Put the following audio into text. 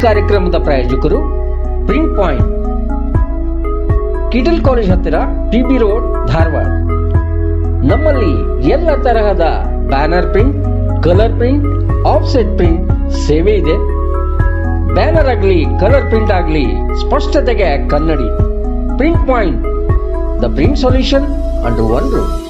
ಕಾರ್ಯಕ್ರಮದ ಪ್ರಾಯೋಜಕರು print point, Kittel college ಹತ್ತಿರ, PB ರೋಡ್, ಧಾರವಾಡ. ನಮ್ಮಲ್ಲಿ ಎಲ್ಲ ತರಹದ banner print, colour print, offset print ಸೇವೆ ಇದೆ. ಬ್ಯಾನರ್ ಆಗಲಿ, ಕಲರ್ ಪ್ರಿಂಟ್ ಆಗಲಿ, ಸ್ಪಷ್ಟತೆಗೆ ಕನ್ನಡಿ. Print point, the print solution under one roof.